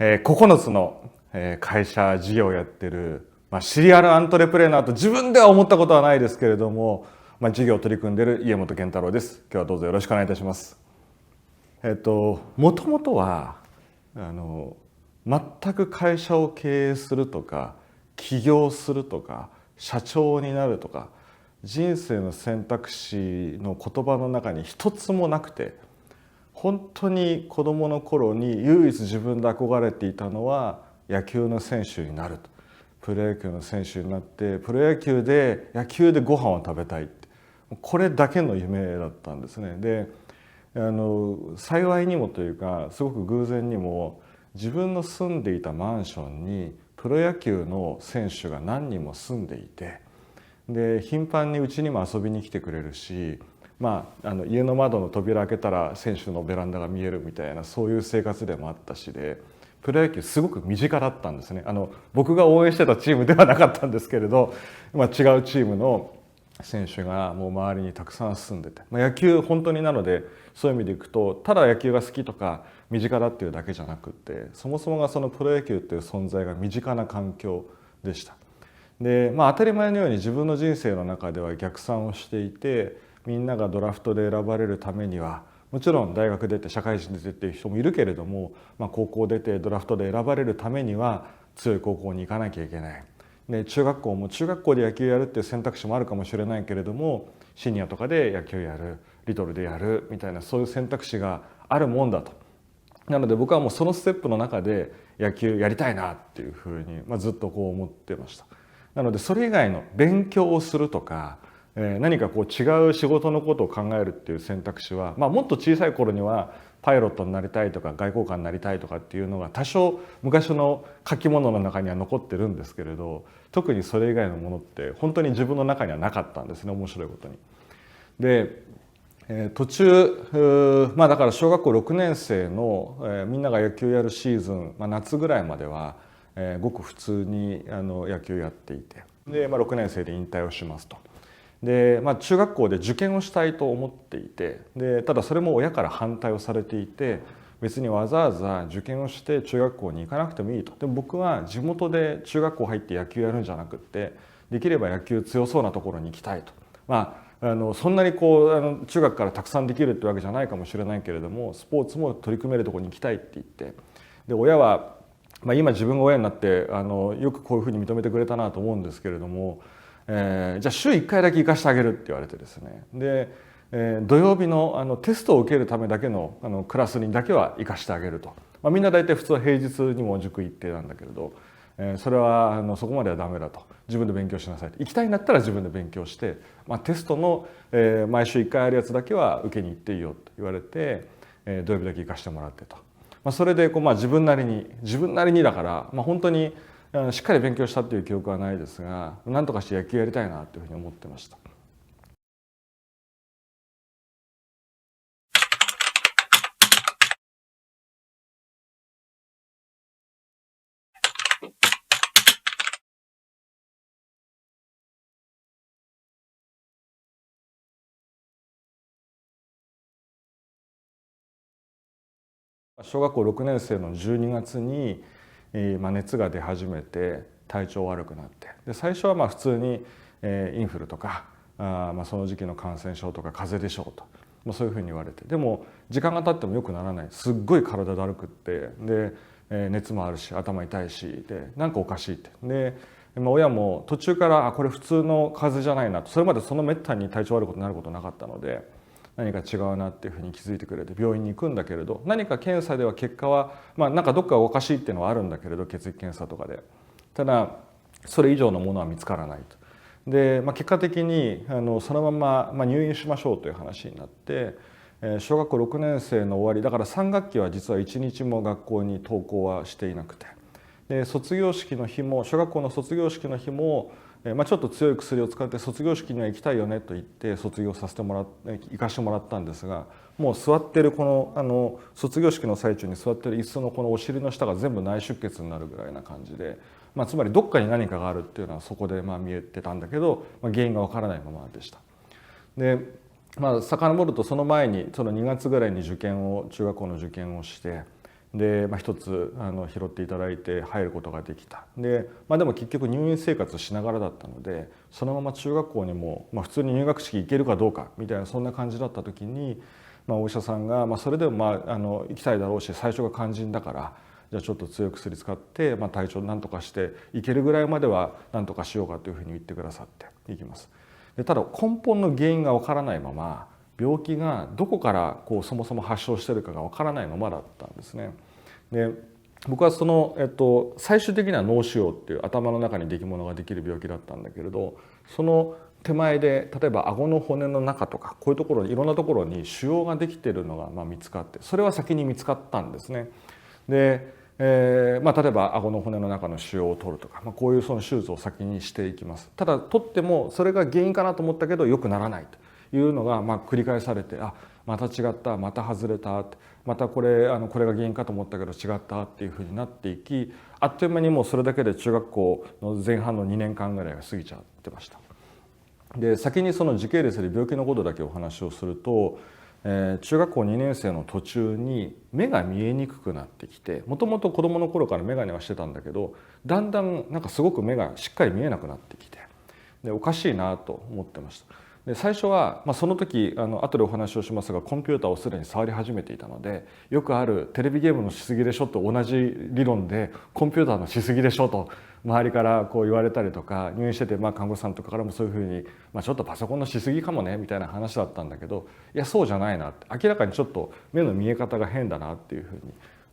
9つの会社事業をやってる、シリアルアントレプレナーと自分では思ったことはないですけれども、事業を取り組んでいる家本健太郎です。今日はどうぞよろしくお願いいたします。もともとは全く会社を経営するとか起業するとか社長になるとか人生の選択肢の言葉の中に一つもなくて、本当に子どもの頃に唯一自分で憧れていたのは野球の選手になると。プロ野球の選手になってプロ野球で野球でご飯を食べたいって、これだけの夢だったんですね。で幸いにもというかすごく偶然にも自分の住んでいたマンションにプロ野球の選手が何人も住んでいて、で頻繁にうちにも遊びに来てくれるし、家の窓の扉開けたら選手のベランダが見えるみたいな、そういう生活でもあったしで、プロ野球すごく身近だったんですね。僕が応援してたチームではなかったんですけれど、違うチームの選手がもう周りにたくさん住んでて、野球本当になので、そういう意味でいくとただ野球が好きとか身近だっていうだけじゃなくって、そもそもがそのプロ野球っていう存在が身近な環境でした。で、当たり前のように自分の人生の中では逆算をしていて、みんながドラフトで選ばれるためにはもちろん大学出て社会人で出てっていう人もいるけれども、高校出てドラフトで選ばれるためには強い高校に行かなきゃいけない。で中学校も中学校で野球やるっていう選択肢もあるかもしれないけれども、シニアとかで野球やる、リトルでやるみたいな、そういう選択肢があるもんだと。なので僕はもうそのステップの中で野球やりたいなっていうふうに、ずっとこう思ってました。なのでそれ以外の勉強をするとか、何かこう違う仕事のことを考えるっていう選択肢は、もっと小さい頃にはパイロットになりたいとか外交官になりたいとかっていうのが多少昔の書き物の中には残ってるんですけれど、特にそれ以外のものって本当に自分の中にはなかったんですね、面白いことに。で途中、だから小学校6年生の、みんなが野球やるシーズン、夏ぐらいまでは、ごく普通に野球やっていて、で、6年生で引退をしますと。で、中学校で受験をしたいと思っていて、でただそれも親から反対をされていて、別にわざわざ受験をして中学校に行かなくてもいいと。でも僕は地元で中学校入って野球やるんじゃなくって、できれば野球強そうなところに行きたいと。そんなに中学からたくさんできるってわけじゃないかもしれないけれども、スポーツも取り組めるところに行きたいって言って、で親は、今自分が親になってよくこういうふうに認めてくれたなと思うんですけれども、じゃあ週1回だけ行かしてあげるって言われてですね、で、土曜日のテストを受けるためだけのクラスにだけは行かしてあげると。みんな大体普通は平日にも塾行ってなんだけれど、それはそこまではダメだと。自分で勉強しなさいと。行きたいんだったら自分で勉強して、テストの毎週1回あるやつだけは受けに行っていいよと言われて、土曜日だけ行かしてもらってと。それで自分なりにだから、本当にしっかり勉強したっていう記憶はないですが、なんとかして野球やりたいなというふうに思ってました。小学校6年生の12月に、熱が出始めて体調悪くなって、で最初は普通にインフルとかその時期の感染症とか風邪でしょうと、そういうふうに言われて、でも時間が経っても良くならない。すっごい体だるくって、で熱もあるし頭痛いしでなんかおかしいって。で親も途中からこれ普通の風邪じゃないなと。それまでそのめったに体調悪くなることなかったので、何か違うなっていうふうに気づいてくれて病院に行くんだけれど、何か検査では結果はなんかどっかおかしいっていうのはあるんだけれど、血液検査とかで、ただそれ以上のものは見つからないと。で、結果的にそのまま入院しましょうという話になって、小学校6年生の終わりだから3学期は実は1日も学校に登校はしていなくて、で卒業式の日も小学校の卒業式の日もちょっと強い薬を使って卒業式には行きたいよねと言って卒業させてもらって行かしてもらったんですが、もう座ってるこの卒業式の最中に座ってる椅子のこのお尻の下が全部内出血になるぐらいな感じで、つまりどっかに何かがあるっていうのはそこで見えてたんだけど、原因がわからないままでした。で遡るとその前にその2月ぐらいに中学校の受験をして、で、一つ拾っていただいて入ることができた。で、でも結局入院生活しながらだったので、そのまま中学校にも、普通に入学式行けるかどうかみたいな、そんな感じだった時に、お医者さんが、それでも行きたいだろうし、最初が肝心だからじゃあちょっと強い薬使って、体調なんとかしていけるぐらいまではなんとかしようかというふうに言ってくださっていきます。でただ根本の原因がわからないまま、病気がどこからそもそも発症しているかがわからないままだったんですね。で僕はその、最終的には脳腫瘍っていう頭の中に出来物ができる病気だったんだけれど、その手前で例えば顎の骨の中とかこういうところいろんなところに腫瘍ができているのが見つかって、それは先に見つかったんですね。で、例えば顎の骨の中の腫瘍を取るとか、こういうその手術を先にしていきます。ただ取ってもそれが原因かなと思ったけど良くならないというのが繰り返されて、また違った、また外れた、またこれが原因かと思ったけど違ったっていうふうになっていき、あっという間にもうそれだけで中学校の前半の2年間ぐらいが過ぎちゃってました。で先にその時系列で病気のことだけお話をすると、中学校2年生の途中に目が見えにくくなってきて、もともと子どもの頃から眼鏡はしてたんだけど、だんだんなんかすごく目がしっかり見えなくなってきて、でおかしいなと思ってました。で最初は、その時後でお話をしますがコンピューターをすでに触り始めていたので、よくあるテレビゲームのしすぎでしょと同じ理論でコンピューターのしすぎでしょと周りから言われたりとか、入院してて看護師さんとかからもそういうふうに、ちょっとパソコンのしすぎかもねみたいな話だったんだけど、いやそうじゃないなって、明らかにちょっと目の見え方が変だなっていうふうに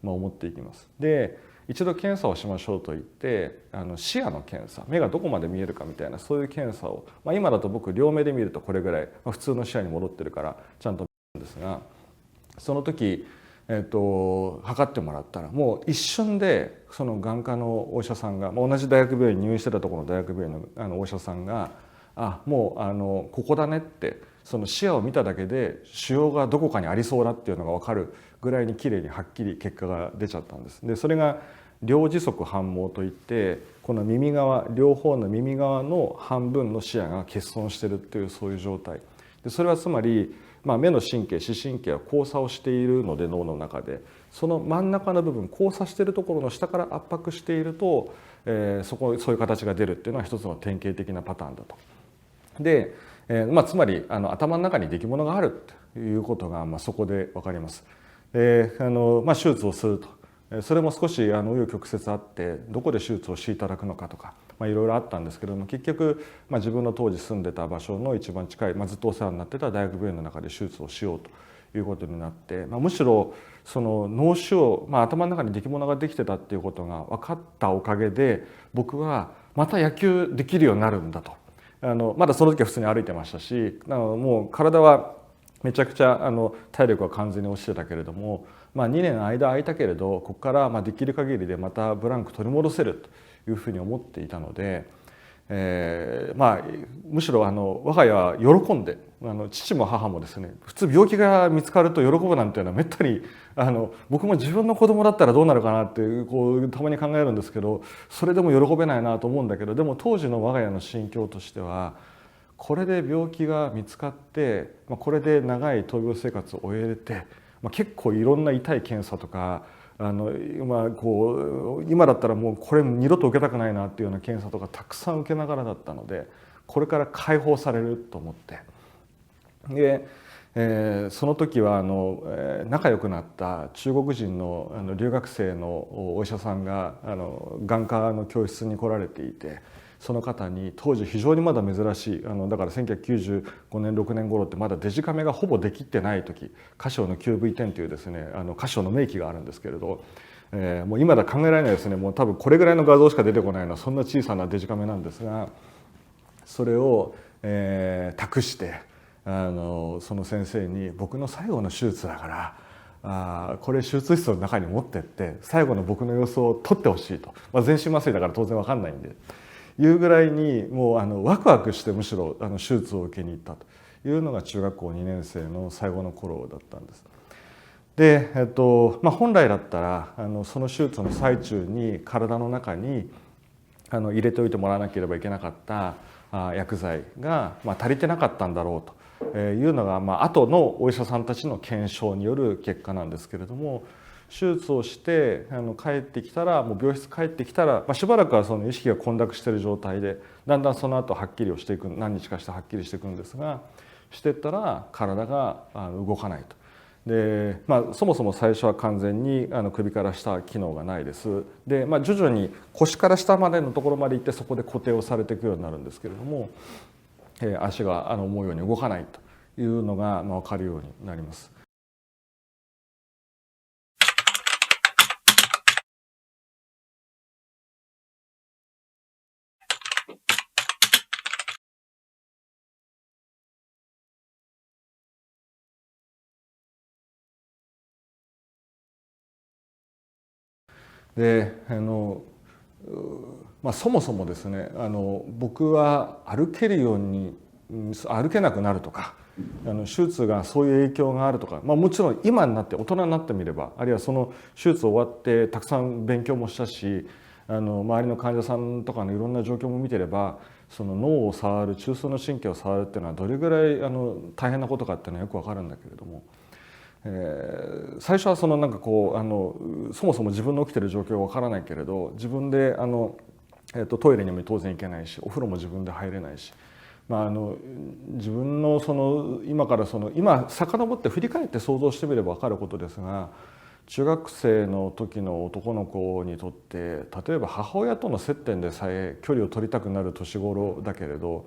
思っていきます。で一度検査をしましょうと言って視野の検査、目がどこまで見えるかみたいなそういう検査を、今だと僕両目で見るとこれぐらい、普通の視野に戻ってるからちゃんと見るんですが、その時、測ってもらったらもう一瞬でその眼科のお医者さんが、同じ大学病院に入院してたところの大学病院のお医者さんがもうここだねって、その視野を見ただけで腫瘍がどこかにありそうだっていうのが分かるぐらいにきれいにはっきり結果が出ちゃったんです。でそれが両耳側反毛といって、この耳側両方の耳側の半分の視野が欠損してるっていう、そういう状態で、それはつまり、目の神経視神経は交差をしているので、脳の中でその真ん中の部分、交差しているところの下から圧迫していると、そういう形が出るっていうのは一つの典型的なパターンだと。で、つまり頭の中に出来物があるということが、そこで分かります。で手術をすると、それも少し紆余曲折あって、どこで手術をしていただくのかとか、いろいろあったんですけども、結局、自分の当時住んでた場所の一番近い、ずっとお世話になってた大学病院の中で手術をしようということになって、むしろその脳腫瘍、頭の中に出来物ができてたっていうことが分かったおかげで、僕はまた野球できるようになるんだと。まだその時は普通に歩いてましたし、もう体はめちゃくちゃ体力は完全に落ちてたけれども、2年間空いたけれど、ここからできる限りでまたブランク取り戻せるというふうに思っていたので、むしろ我が家は喜んで、父も母もですね、普通病気が見つかると喜ぶなんていうのはめったに僕も自分の子供だったらどうなるかなってたまに考えるんですけど、それでも喜べないなと思うんだけど、でも当時の我が家の心境としては、これで病気が見つかって、これで長い闘病生活を終えれて、結構いろんな痛い検査とか今だったらもうこれ二度と受けたくないなっていうような検査とかたくさん受けながらだったので、これから解放されると思って、で、その時は仲良くなった中国人の留学生のお医者さんが眼科の教室に来られていて、その方に当時非常にまだ珍しいだから1995年6年頃ってまだデジカメがほぼできてない時、カシオの QV10 というですねカシオの名機があるんですけれど、もう今だ考えられないですね。もう多分これぐらいの画像しか出てこないのはそんな小さなデジカメなんですが、それを、託してその先生に僕の最後の手術だからこれ手術室の中に持ってって最後の僕の様子を撮ってほしいと、全身麻酔だから当然分かんないんでいうぐらいにもうワクワクしてむしろ手術を受けに行ったというのが中学校2年生の最後の頃だったんです。で、本来だったらその手術の最中に体の中に入れておいてもらわなければいけなかった薬剤が足りてなかったんだろうというのが後のお医者さんたちの検証による結果なんですけれども、手術をして帰ってきたら、もう病室帰ってきたら、しばらくはその意識が混濁している状態で、だんだんその後はっきりをしていく、何日かしてはっきりしていくんですが、していったら体が動かないと。でそもそも最初は完全に首から下機能がないです。で、徐々に腰から下までのところまで行って、そこで固定をされていくようになるんですけれども、足が思うように動かないというのが分かるようになります。でそもそもですね、僕は歩けるように歩けなくなるとか、手術がそういう影響があるとか、もちろん今になって大人になってみれば、あるいはその手術終わってたくさん勉強もしたし、周りの患者さんとかのいろんな状況も見てれば、その脳を触る、中枢の神経を触るっていうのはどれぐらい大変なことかっていうのはよくわかるんだけれども、最初はそのなんかこうそもそも自分の起きてる状況がわからないけれど、自分でトイレにも当然行けないし、お風呂も自分で入れないし、自分のその今から今遡って振り返って想像してみれば分かることですが、中学生の時の男の子にとって、例えば母親との接点でさえ距離を取りたくなる年頃だけれど、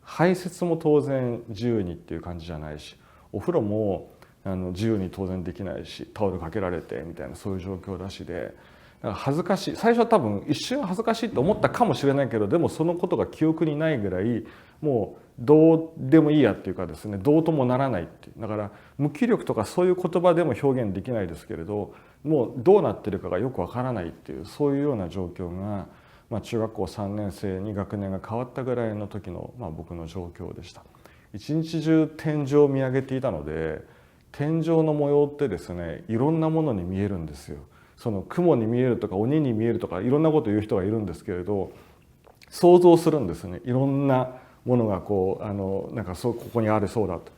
排泄も当然自由にっていう感じじゃないし、お風呂も自由に当然できないし、タオルかけられてみたいな、そういう状況だしで、恥ずかしい、最初は多分一瞬恥ずかしいと思ったかもしれないけど、でもそのことが記憶にないぐらい、もうどうでもいいやっていうかですね、どうともならないっていう、だから無気力とかそういう言葉でも表現できないですけれど、もうどうなってるかがよくわからないっていう、そういうような状況が、中学校3年生に学年が変わったぐらいの時の、僕の状況でした。一日中天井を見上げていたので、天井の模様ってですね、いろんなものに見えるんですよ。その雲に見えるとか鬼に見えるとかいろんなことを言う人がいるんですけれど、想像するんですね。いろんなものがこうなんかここにありそうだと。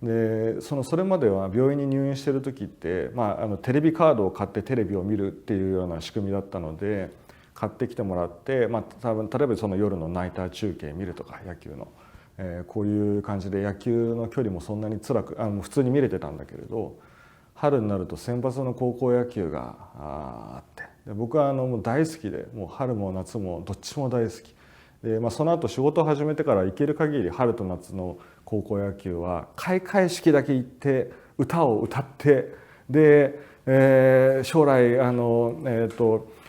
でそれまでは病院に入院してる時って、テレビカードを買ってテレビを見るっていうような仕組みだったので、買ってきてもらって、多分例えばその夜のナイター中継見るとか、野球の。こういう感じで野球の距離もそんなに辛く普通に見れてたんだけれど、春になると選抜の高校野球があって、で僕はもう大好きで、もう春も夏もどっちも大好きで、その後仕事を始めてから行ける限り春と夏の高校野球は開会式だけ行って歌を歌って、で、将来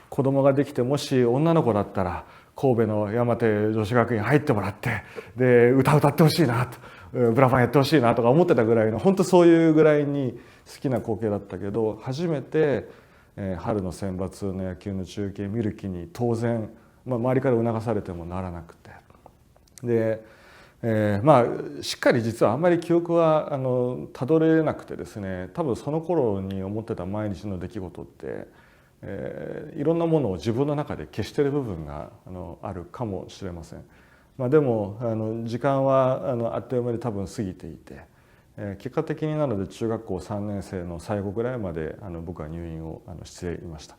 子供ができて、もし女の子だったら神戸の山手女子学院入ってもらって、で歌ってほしいなと、ブラファンやってほしいなとか思ってたぐらいの、本当そういうぐらいに好きな光景だったけど、初めて春の選抜の野球の中継見る気に当然、周りから促されてもならなくて、で、しっかり実はあんまり記憶はたどれなくてですね、多分その頃に思ってた毎日の出来事って、いろんなものを自分の中で消している部分があるかもしれません。でも時間はあっという間に多分過ぎていて、結果的になので中学校3年生の最後ぐらいまで僕は入院をしていました。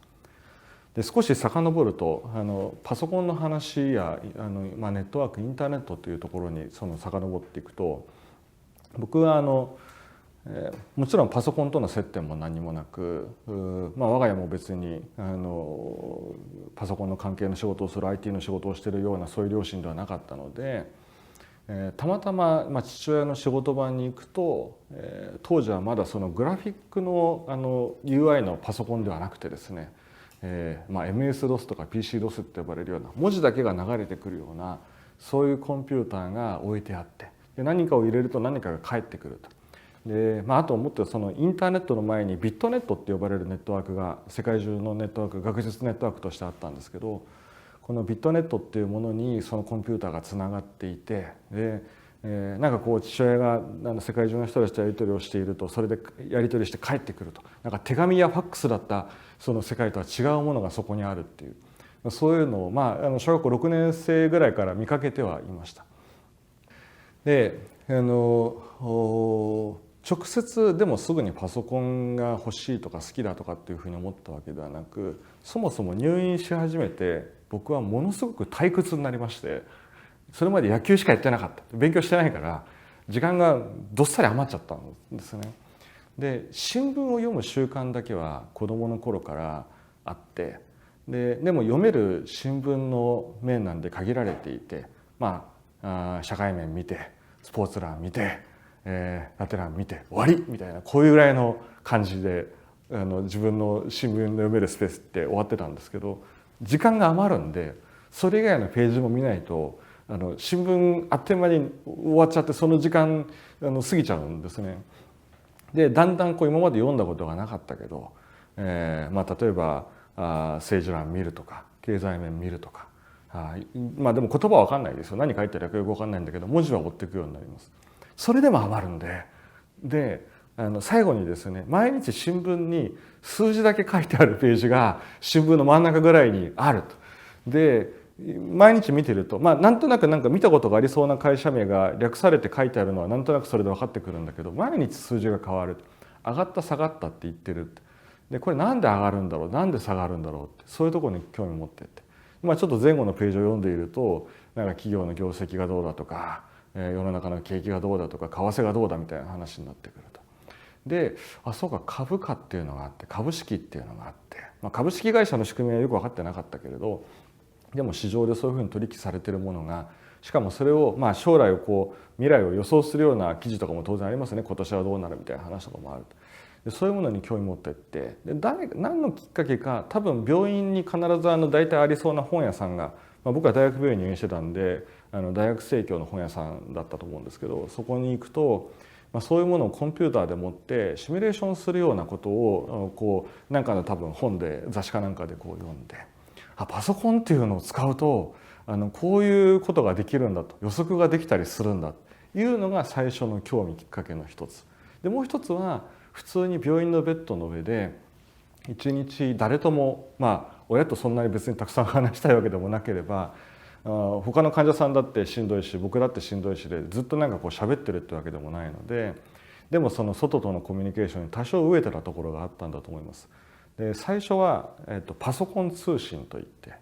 で少し遡るとパソコンの話やネットワークインターネットというところに遡っていくと、僕はもちろんパソコンとの接点も何もなく、我が家も別にパソコンの関係の仕事をする IT の仕事をしているようなそういう両親ではなかったので、たまたま父親の仕事場に行くと、当時はまだそのグラフィックのUI のパソコンではなくてですね、MS-DOS とか PC-DOS って呼ばれるような文字だけが流れてくるようなそういうコンピューターが置いてあって、で何かを入れると何かが返ってくると。であともっとそのインターネットの前にビットネットって呼ばれるネットワークが世界中のネットワーク、学術ネットワークとしてあったんですけど、このビットネットっていうものにそのコンピューターがつながっていて、でなんかこう父親が世界中の人たちとやり取りをしていると、それでやり取りして帰ってくると、なんか手紙やファックスだったその世界とは違うものがそこにあるっていう、そういうのを小学校6年生ぐらいから見かけてはいました。で直接でもすぐにパソコンが欲しいとか好きだとかっていうふうに思ったわけではなく、そもそも入院し始めて僕はものすごく退屈になりまして、それまで野球しかやってなかった、勉強してないから時間がどっさり余っちゃったんですね。で新聞を読む習慣だけは子どもの頃からあって、でも読める新聞の面なんで限られていて、社会面見てスポーツ欄見て、ラテ欄見て終わりみたいな、こういうぐらいの感じで自分の新聞の読めるスペースって終わってたんですけど、時間が余るんでそれ以外のページも見ないと新聞あっという間に終わっちゃって、その時間過ぎちゃうんですね。でだんだん今まで読んだことがなかったけど、例えば政治欄見るとか経済面見るとか、でも言葉は分かんないですよ、何書いてるかよく分かんないんだけど文字は追っていくようになります。それでも余るんで最後にですね、毎日新聞に数字だけ書いてあるページが新聞の真ん中ぐらいにあると。で毎日見てると、なんとなく見たことがありそうな会社名が略されて書いてあるのはなんとなくそれで分かってくるんだけど、毎日数字が変わる、上がった下がったって言ってる。でこれなんで上がるんだろう、なんで下がるんだろうって、そういうところに興味を持ってって、ちょっと前後のページを読んでいると企業の業績がどうだとか、世の中の景気がどうだとか為替がどうだみたいな話になってくると。でそうか、株価っていうのがあって株式っていうのがあって、株式会社の仕組みはよく分かってなかったけれど、でも市場でそういうふうに取引されているものが、しかもそれを将来を未来を予想するような記事とかも当然ありますね。今年はどうなるみたいな話とかもある。でそういうものに興味持っていって、で何のきっかけか、多分病院に必ず大体ありそうな本屋さんが、僕は大学病院に入院してたんで大学生協の本屋さんだったと思うんですけど、そこに行くとそういうものをコンピューターで持ってシミュレーションするようなことをなんかの多分本で雑誌かなんかで読んで、パソコンっていうのを使うとこういうことができるんだと、予測ができたりするんだというのが最初の興味きっかけの一つで、もう一つは普通に病院のベッドの上で一日誰とも、親とそんなに別にたくさん話したいわけでもなければ、他の患者さんだってしんどいし僕だってしんどいしで、ずっと喋ってるってわけでもないので、でもその外とのコミュニケーションに多少飢えてたところがあったんだと思います。で最初は、パソコン通信といって、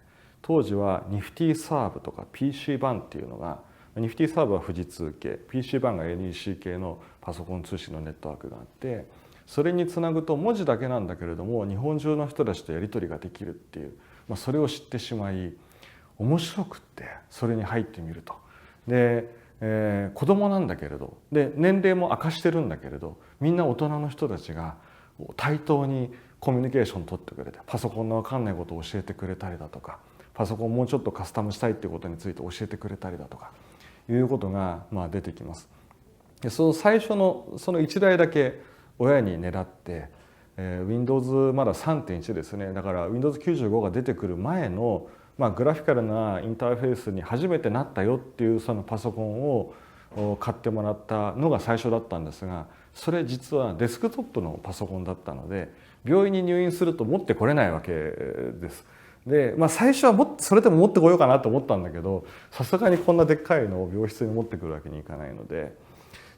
当時はニフティサーブとか PC バンっていうのが、ニフティサーブは富士通系、 PC バンが NEC 系のパソコン通信のネットワークがあって、それにつなぐと文字だけなんだけれども日本中の人たちとやり取りができるっていう、それを知ってしまい面白くってそれに入ってみると。で、子供なんだけれど、で年齢も明かしてるんだけれど、みんな大人の人たちが対等にコミュニケーション取ってくれて、パソコンの分かんないことを教えてくれたりだとか、パソコンをもうちょっとカスタムしたいっていうことについて教えてくれたりだとかいうことが出てきます。でその最初のその1台だけ親に狙って、Windows まだ 3.1 ですね。だから Windows95 が出てくる前の、グラフィカルなインターフェースに初めてなったよっていうそのパソコンを買ってもらったのが最初だったんですが、それ実はデスクトップのパソコンだったので病院に入院すると持ってこれないわけです。で、最初はそれでも持ってこようかなと思ったんだけど、さすがにこんなでっかいのを病室に持ってくるわけにいかないので、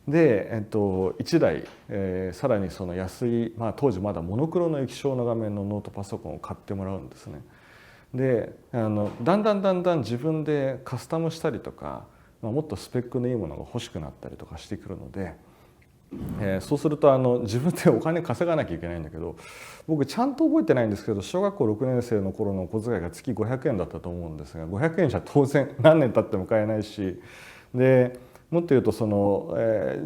1台、さらにその安い、当時まだモノクロの液晶の画面のノートパソコンを買ってもらうんですね。でだんだん自分でカスタムしたりとか、もっとスペックのいいものが欲しくなったりとかしてくるので、そうすると自分でお金稼がなきゃいけないんだけど、僕ちゃんと覚えてないんですけど、小学校6年生の頃の小遣いが月500円だったと思うんですが、500円じゃ当然何年経っても買えないし、でもっと言うと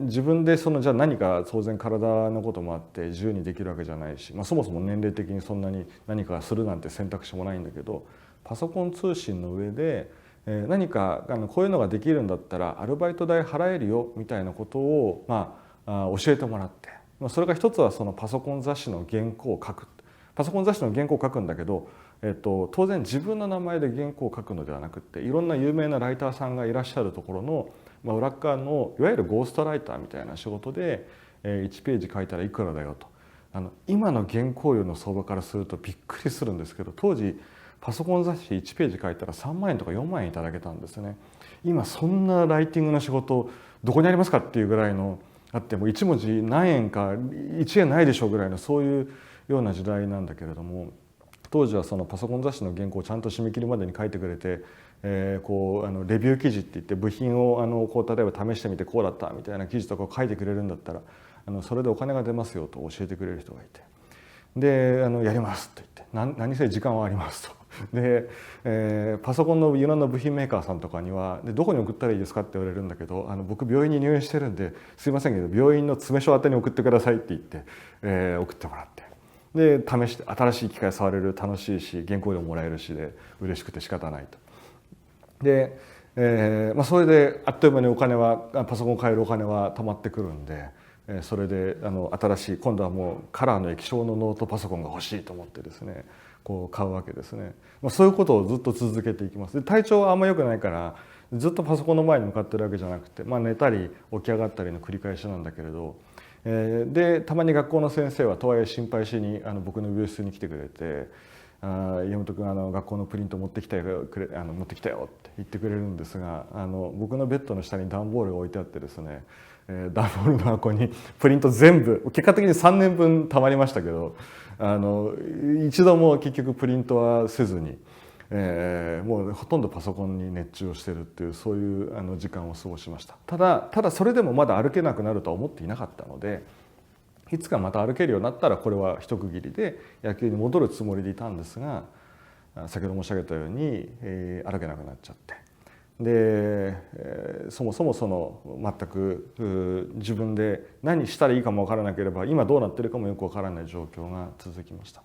自分でじゃあ何か当然体のこともあって自由にできるわけじゃないし、そもそも年齢的にそんなに何かするなんて選択肢もないんだけど、パソコン通信の上で何かこういうのができるんだったらアルバイト代払えるよみたいなことを教えてもらって、それが一つはそのパソコン雑誌の原稿を書く。パソコン雑誌の原稿を書くんだけど、当然自分の名前で原稿を書くのではなくって、いろんな有名なライターさんがいらっしゃるところの裏側のいわゆるゴーストライターみたいな仕事で1ページ書いたらいくらだよと。今の原稿料の相場からするとびっくりするんですけど、当時パソコン雑誌1ページ書いたら3万円とか4万円いただけたんですね。今そんなライティングの仕事どこにありますかっていうぐらいのあってもう1文字何円か1円ないでしょうぐらいのそういうような時代なんだけれども、当時はそのパソコン雑誌の原稿をちゃんと締め切りまでに書いてくれて、こうレビュー記事って言って部品をこう例えば試してみてこうだったみたいな記事とかを書いてくれるんだったらそれでお金が出ますよと教えてくれる人がいて、でやりますと言って何せ時間はありますと。で、パソコンのいろんな部品メーカーさんとかにはでどこに送ったらいいですかって言われるんだけど、僕病院に入院してるんですいませんけど病院の詰め所宛てに送ってくださいって言って、送ってもらって。で試して新しい機械触れる楽しいし原稿料もらえるしで嬉しくて仕方ないと。で、それであっという間にパソコンを買えるお金は貯まってくるんで、それで新しい今度はもうカラーの液晶のノートパソコンが欲しいと思ってですねこう買うわけですね。そういうことをずっと続けていきます。で体調はあんま良くないからずっとパソコンの前に向かってるわけじゃなくて、寝たり起き上がったりの繰り返しなんだけれど、でたまに学校の先生はとはいえ心配しに僕の病室に来てくれて「山本君学校のプリント持ってきたよ持ってきたよ」って言ってくれるんですが、僕のベッドの下に段ボールが置いてあってですね、段ボールの箱にプリント全部結果的に3年分たまりましたけど一度も結局プリントはせずに、もうほとんどパソコンに熱中をしてるっていうそういう時間を過ごしました。ただそれでもまだ歩けなくなるとは思っていなかったので、いつかまた歩けるようになったらこれは一区切りで野球に戻るつもりでいたんですが、先ほど申し上げたように、歩けなくなっちゃって。で、そもそも全く自分で何したらいいかも分からなければ今どうなってるかもよく分からない状況が続きました。